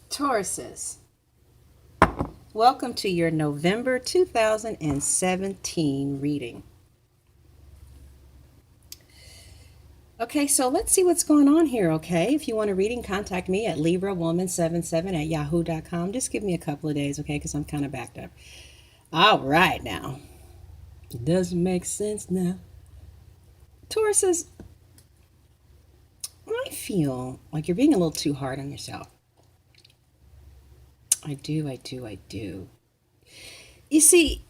Tauruses, welcome to your November 2017 reading. Okay, so let's see what's going on here, okay? If you want a reading, contact me at librawoman77@yahoo.com. Just give me a couple of days, okay, because I'm kind of backed up. All right, now. It doesn't make sense now. Tauruses, I feel like you're being a little too hard on yourself. I do. You see,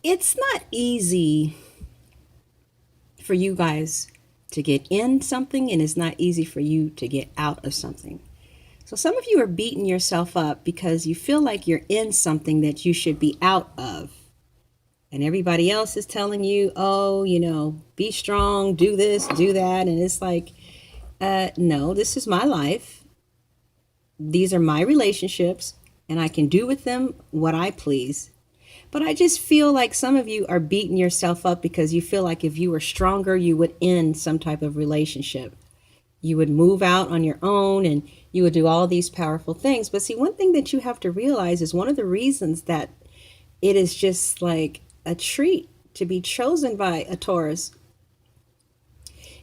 it's not easy for you guys to get in something, and it's not easy for you to get out of something. So some of you are beating yourself up because you feel like you're in something that you should be out of. And everybody else is telling you, oh, be strong, do this, do that. And it's like, no, this is my life. These are my relationships, and I can do with them what I please. But I just feel like some of you are beating yourself up because you feel like if you were stronger, you would end some type of relationship. You would move out on your own and you would do all these powerful things. But see, one thing that you have to realize is one of the reasons that it is just like a treat to be chosen by a Taurus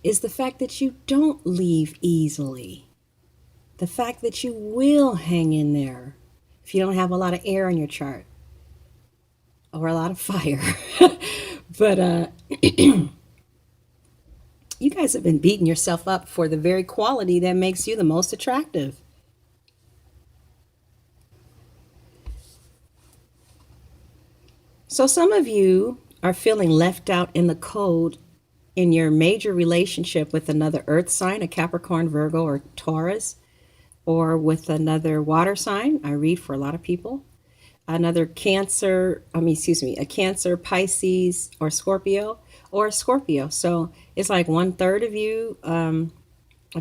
is the fact that you don't leave easily. The fact that you will hang in there if you don't have a lot of air in your chart or a lot of fire. But you guys have been beating yourself up for the very quality that makes you the most attractive. So some of you are feeling left out in the cold in your major relationship with another earth sign, a Capricorn, Virgo, or Taurus, or with another water sign. I read for a lot of people. Another Cancer, a Cancer, Pisces, or Scorpio, or a Scorpio. So it's like 1/3 of you are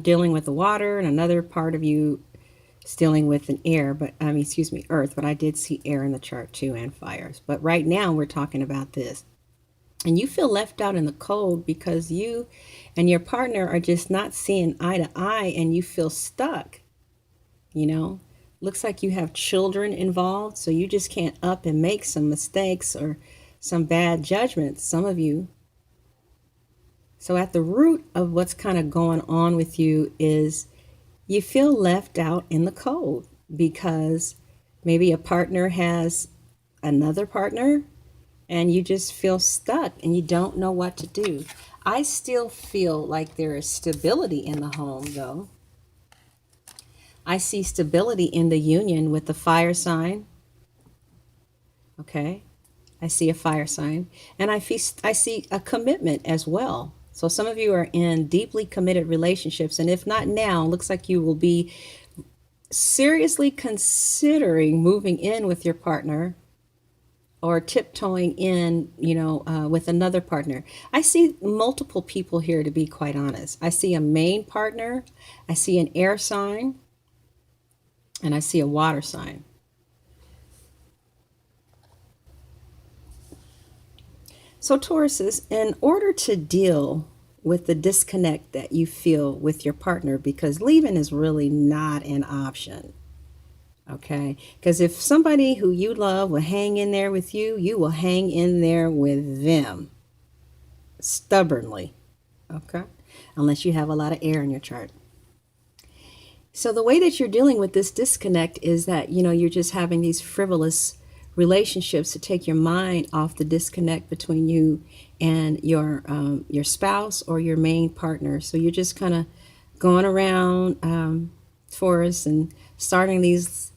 dealing with the water, and another part of you is dealing with an air, earth. But I did see air in the chart too, and fires. But right now we're talking about this. And you feel left out in the cold because you and your partner are just not seeing eye to eye, and you feel stuck. Looks like you have children involved, so you just can't up and make some mistakes or some bad judgments, some of you. So at the root of what's kind of going on with you is you feel left out in the cold because maybe a partner has another partner and you just feel stuck and you don't know what to do. I still feel like there is stability in the home, though. I see stability in the union with the fire sign. Okay. I see a fire sign. And I see a commitment as well. So some of you are in deeply committed relationships. And if not now, looks like you will be seriously considering moving in with your partner or tiptoeing in, with another partner. I see multiple people here, to be quite honest. I see a main partner. I see an air sign. And I see a water sign. So Tauruses, in order to deal with the disconnect that you feel with your partner, because leaving is really not an option, okay? Because if somebody who you love will hang in there with you, you will hang in there with them stubbornly, okay? Unless you have a lot of air in your chart. So the way that you're dealing with this disconnect is that, you're just having these frivolous relationships to take your mind off the disconnect between you and your spouse or your main partner. So you're just kind of going around, Taurus, and starting these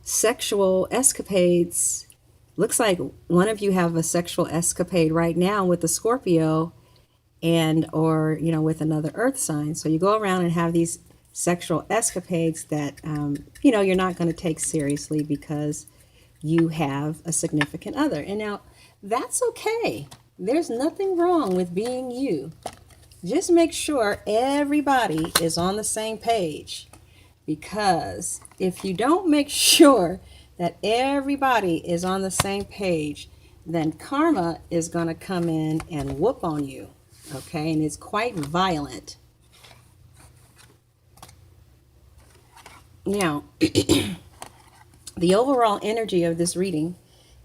sexual escapades. Looks like one of you have a sexual escapade right now with the Scorpio or with another earth sign. So you go around and have these sexual escapades that, you're not going to take seriously because you have a significant other. And now that's okay. There's nothing wrong with being you. Just make sure everybody is on the same page, because if you don't make sure that everybody is on the same page, then karma is going to come in and whoop on you. Okay. And it's quite violent. Now, The overall energy of this reading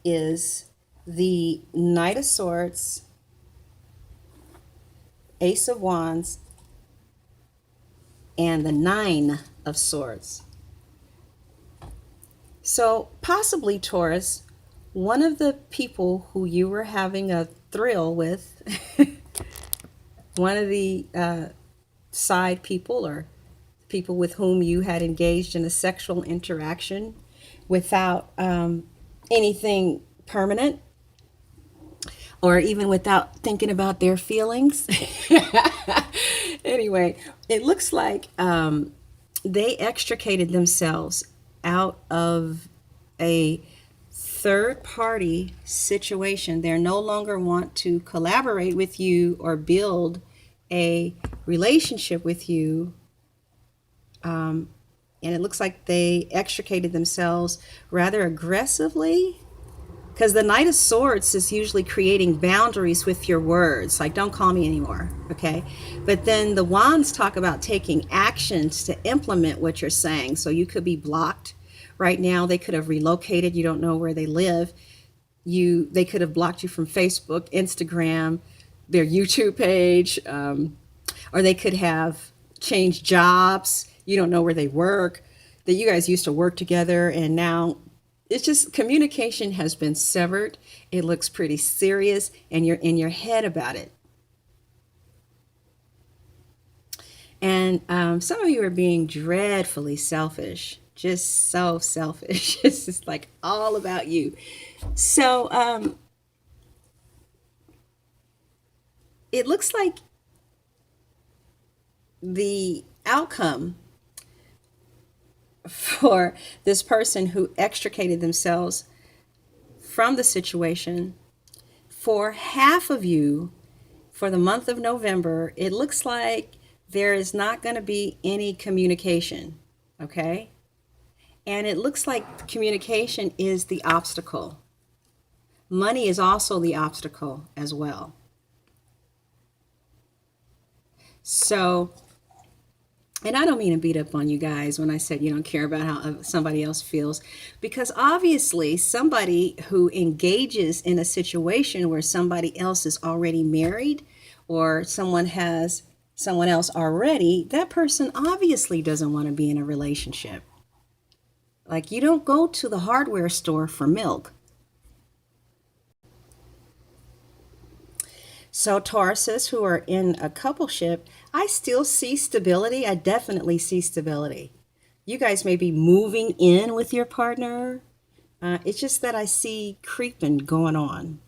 is the Knight of Swords, Ace of Wands, and the Nine of Swords. So possibly, Taurus, one of the people who you were having a thrill with, one of the side people or people with whom you had engaged in a sexual interaction without anything permanent, or even without thinking about their feelings. Anyway, it looks like they extricated themselves out of a third party situation. They're no longer want to collaborate with you or build a relationship with you. And it looks like they extricated themselves rather aggressively, because the Knight of Swords is usually creating boundaries with your words, like don't call me anymore, okay? But then the Wands talk about taking actions to implement what you're saying. So you could be blocked right now. They could have relocated. You don't know where they live. They could have blocked you from Facebook, Instagram, their YouTube page, or they could have changed jobs. You don't know where they work, that you guys used to work together, and now it's just communication has been severed. It looks pretty serious, and you're in your head about it. And some of you are being dreadfully selfish, just so selfish. It's just like all about you. So it looks like the outcome for this person who extricated themselves from the situation, for half of you, for the month of November, it looks like there is not going to be any communication, okay? And it looks like communication is the obstacle. Money is also the obstacle as well. So, and I don't mean to beat up on you guys when I said you don't care about how somebody else feels, because obviously somebody who engages in a situation where somebody else is already married or someone has someone else already, that person obviously doesn't want to be in a relationship. Like, you don't go to the hardware store for milk. So Tauruses who are in a coupleship, I still see stability. I definitely see stability. You guys may be moving in with your partner. It's just that I see creeping going on.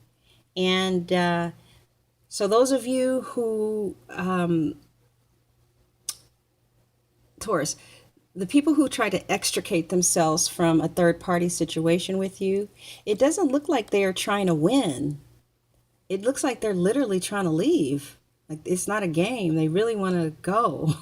And so those of you who, Taurus, the people who try to extricate themselves from a third party situation with you, it doesn't look like they are trying to win. It looks like they're literally trying to leave. Like, it's not a game. They really want to go.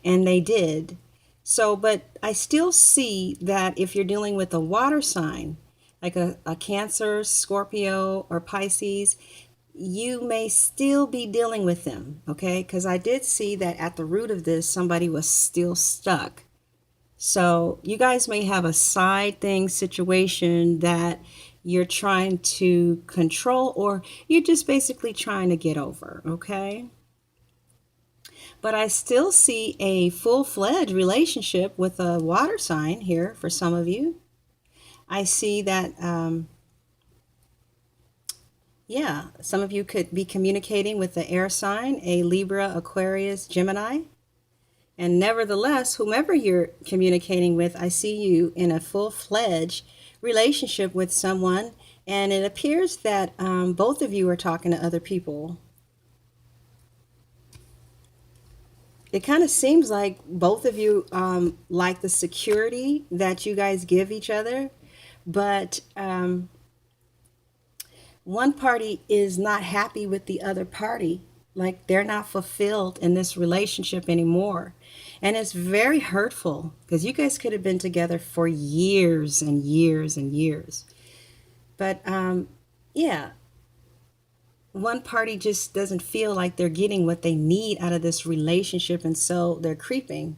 And they did. So, but I still see that if you're dealing with a water sign, like a Cancer, Scorpio, or Pisces, you may still be dealing with them, okay? Because I did see that at the root of this, somebody was still stuck. So you guys may have a side thing situation that you're trying to control, or you're just basically trying to get over, okay? But I still see a full-fledged relationship with a water sign here for some of you. I see that, yeah, some of you could be communicating with the air sign, a Libra, Aquarius, Gemini. And nevertheless, whomever you're communicating with, I see you in a full-fledged relationship with someone, and it appears that both of you are talking to other people. It kind of seems like both of you like the security that you guys give each other, but one party is not happy with the other party. Like, they're not fulfilled in this relationship anymore. And it's very hurtful, because you guys could have been together for years and years and years. But yeah, one party just doesn't feel like they're getting what they need out of this relationship, and so they're creeping.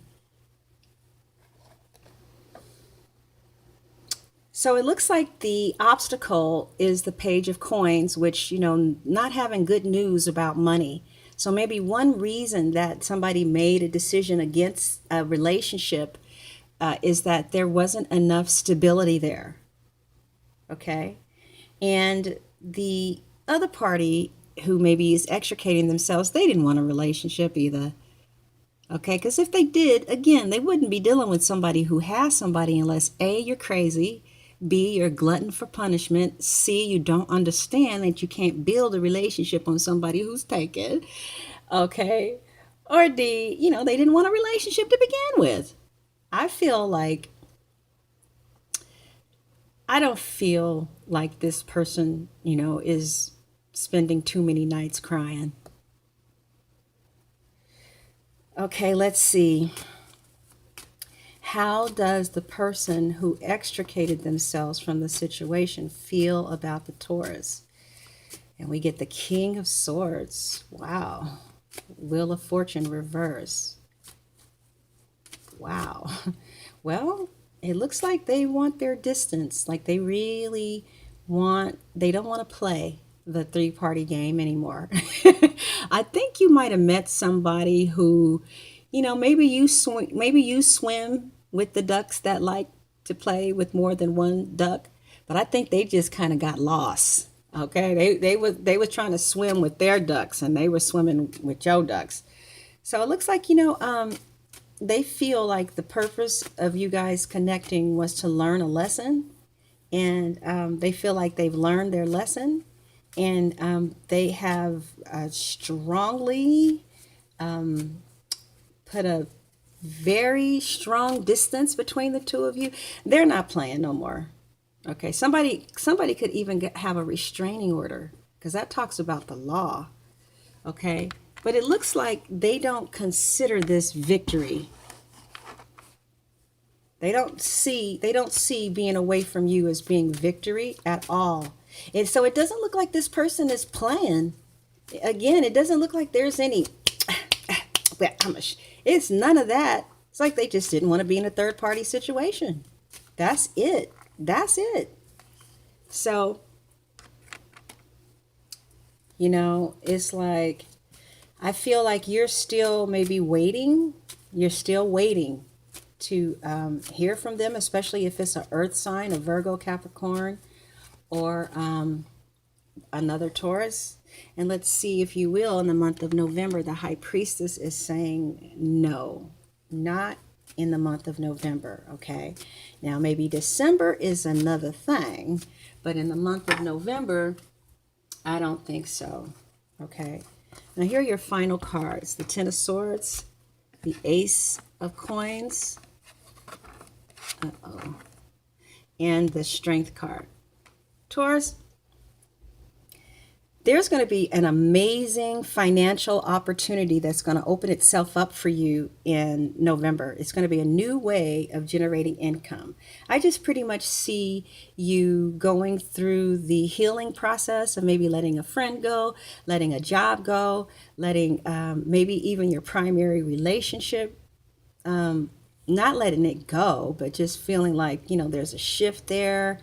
So it looks like the obstacle is the page of coins, which, not having good news about money. So maybe one reason that somebody made a decision against a relationship is that there wasn't enough stability there. Okay. And the other party who maybe is extricating themselves, they didn't want a relationship either. Okay. Because if they did, again, they wouldn't be dealing with somebody who has somebody unless A, you're crazy, B, you're a glutton for punishment, C, you don't understand that you can't build a relationship on somebody who's taken. Okay. Or D, they didn't want a relationship to begin with. I feel like I don't feel like this person, is spending too many nights crying. Okay, let's see. How does the person who extricated themselves from the situation feel about the Taurus? And we get the King of Swords. Wow. Wheel of Fortune reverse. Wow. Well, it looks like they want their distance. Like they really they don't want to play the three-party game anymore. I think you might have met somebody who, maybe you swim with the ducks that like to play with more than one duck, but I think they just kind of got lost. Okay, they were trying to swim with their ducks and they were swimming with your ducks. So it looks like they feel like the purpose of you guys connecting was to learn a lesson, and they feel like they've learned their lesson, and they have strongly put a very strong distance between the two of you. They're not playing no more. Okay, somebody could even have a restraining order because that talks about the law. Okay, but it looks like they don't consider this victory. They don't see being away from you as being victory at all. And so it doesn't look like this person is playing. Again, it doesn't look like there's any it's none of that. It's like they just didn't want to be in a third party situation. That's it. That's it. So, it's like I feel like you're still maybe waiting. You're still waiting to hear from them, especially if it's an earth sign, a Virgo, Capricorn, or another Taurus. And let's see, if you will, in the month of November, the High Priestess is saying no, not in the month of November. Okay. Now, maybe December is another thing, but in the month of November, I don't think so. Okay. Now, here are your final cards: the Ten of Swords, the Ace of Coins, and the Strength card. Taurus, there's going to be an amazing financial opportunity that's going to open itself up for you in November. It's going to be a new way of generating income. I just pretty much see you going through the healing process of maybe letting a friend go, letting a job go, letting maybe even your primary relationship, not letting it go, but just feeling like, there's a shift there.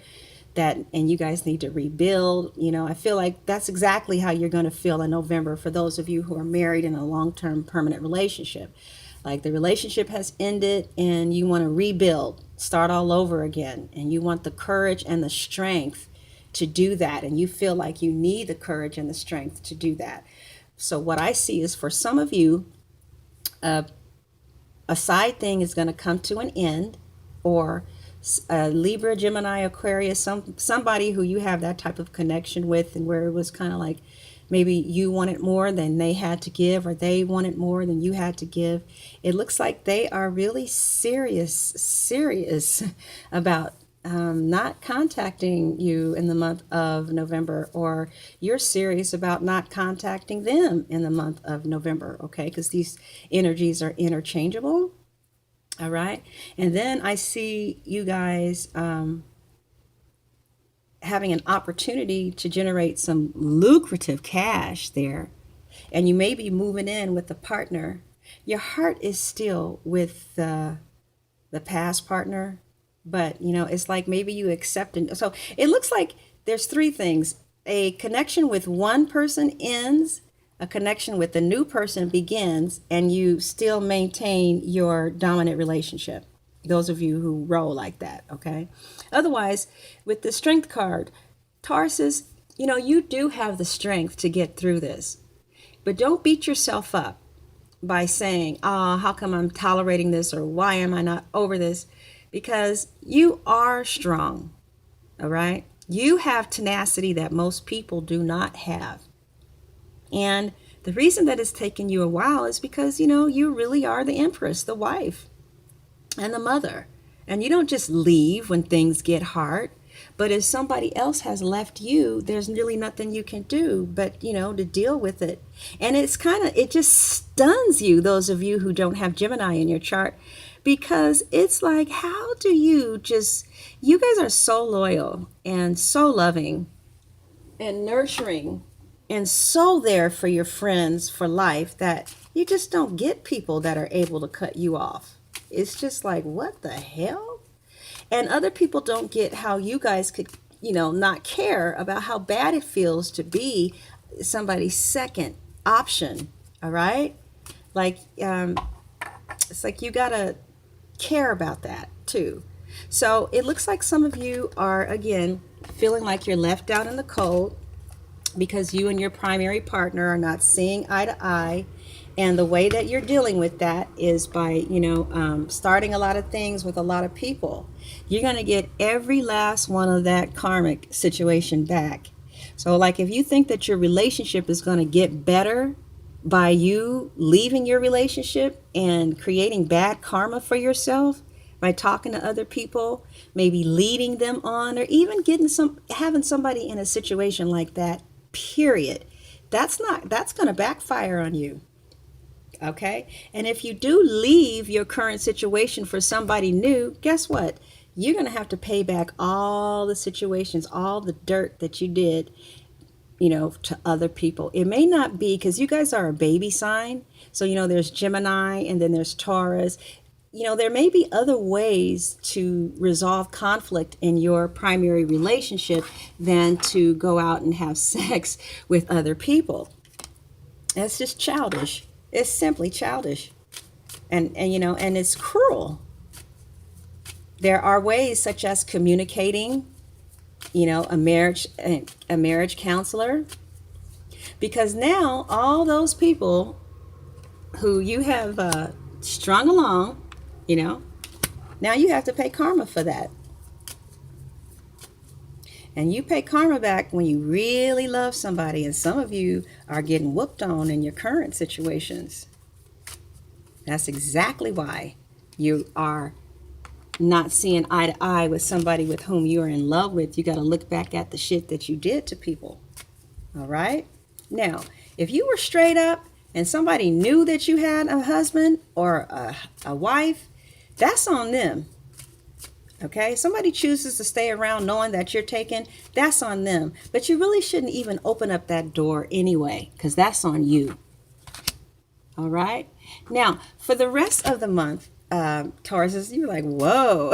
And you guys need to rebuild. I feel like that's exactly how you're going to feel in November for those of you who are married in a long-term permanent relationship. Like the relationship has ended and you want to rebuild, start all over again. And you want the courage and the strength to do that. And you feel like you need the courage and the strength to do that. So what I see is, for some of you, a side thing is going to come to an end, or Libra, Gemini, Aquarius, somebody who you have that type of connection with, and where it was kind of like maybe you wanted more than they had to give, or they wanted more than you had to give. It looks like they are really serious about not contacting you in the month of November, or you're serious about not contacting them in the month of November. Okay, because these energies are interchangeable. All right. And then I see you guys having an opportunity to generate some lucrative cash there. And you may be moving in with a partner. Your heart is still with the past partner, But, it's like maybe you accept it. So it looks like there's three things. A connection with one person ends, a connection with a new person begins, and you still maintain your dominant relationship. Those of you who roll like that, okay? Otherwise, with the strength card, Taurus, you do have the strength to get through this. But don't beat yourself up by saying, how come I'm tolerating this, or why am I not over this? Because you are strong, all right? You have tenacity that most people do not have. And the reason that it's taken you a while is because, you really are the empress, the wife, and the mother. And you don't just leave when things get hard. But if somebody else has left you, there's really nothing you can do but, to deal with it. And it just stuns you, those of you who don't have Gemini in your chart, because it's like, how do you guys are so loyal and so loving and nurturing and so there for your friends for life that you just don't get people that are able to cut you off. It's just like, what the hell? And other people don't get how you guys could, not care about how bad it feels to be somebody's second option. All right? Like, it's like you got to care about that too. So it looks like some of you are, again, feeling like you're left out in the cold because you and your primary partner are not seeing eye to eye. And the way that you're dealing with that is by, starting a lot of things with a lot of people. You're going to get every last one of that karmic situation back. So like if you think that your relationship is going to get better by you leaving your relationship and creating bad karma for yourself by talking to other people, maybe leading them on, or even having somebody in a situation like that, period, that's going to backfire on you. Okay? And if you do leave your current situation for somebody new, guess what? You're going to have to pay back all the situations, all the dirt that you did, to other people. It may not be, because you guys are a baby sign. So, there's Gemini and then there's Taurus. There may be other ways to resolve conflict in your primary relationship than to go out and have sex with other people. That's just childish. It's simply childish. And it's cruel. There are ways such as communicating, a marriage counselor, because now all those people who you have strung along, now you have to pay karma for that. And you pay karma back when you really love somebody, and some of you are getting whooped on in your current situations. That's exactly why you are not seeing eye to eye with somebody with whom you are in love with. You got to look back at the shit that you did to people. All right? Now, if you were straight up and somebody knew that you had a husband or a wife, that's on them. Okay? Somebody chooses to stay around knowing that you're taken, that's on them. But you really shouldn't even open up that door anyway, because that's on you. All right? Now, for the rest of the month, Taurus, you're like, whoa.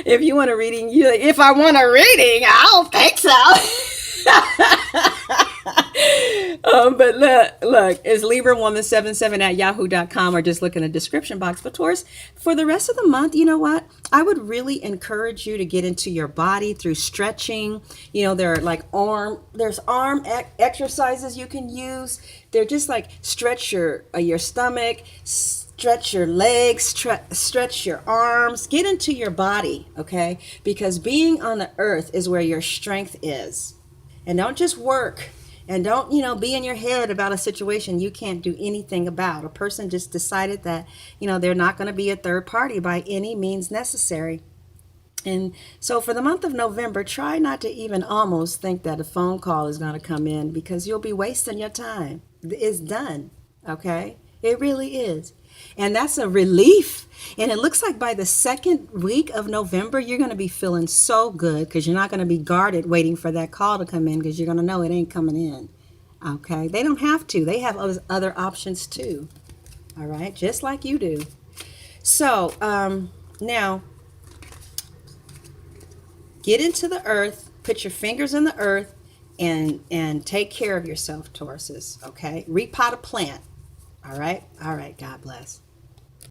If you want a reading, you're like, if I want a reading, I don't think so. But look, it's LibraWoman77@yahoo.com, or just look in the description box. But Taurus, for the rest of the month, you know what? I would really encourage you to get into your body through stretching. There are like there's arm exercises you can use. They're just like stretch your stomach, stretch your legs, stretch your arms, get into your body, okay? Because being on the earth is where your strength is. And don't just work. And don't, be in your head about a situation you can't do anything about. A person just decided that, they're not going to be a third party by any means necessary. And so for the month of November, try not to even almost think that a phone call is going to come in, because you'll be wasting your time. It's done. Okay? It really is. And that's a relief. And it looks like by the second week of November, you're going to be feeling so good, because you're not going to be guarded waiting for that call to come in, because you're going to know it ain't coming in. Okay? They don't have to. They have other options too. All right? Just like you do. So, Now, get into the earth, put your fingers in the earth, and take care of yourself, Tauruses. Okay, repot a plant. All right, God bless.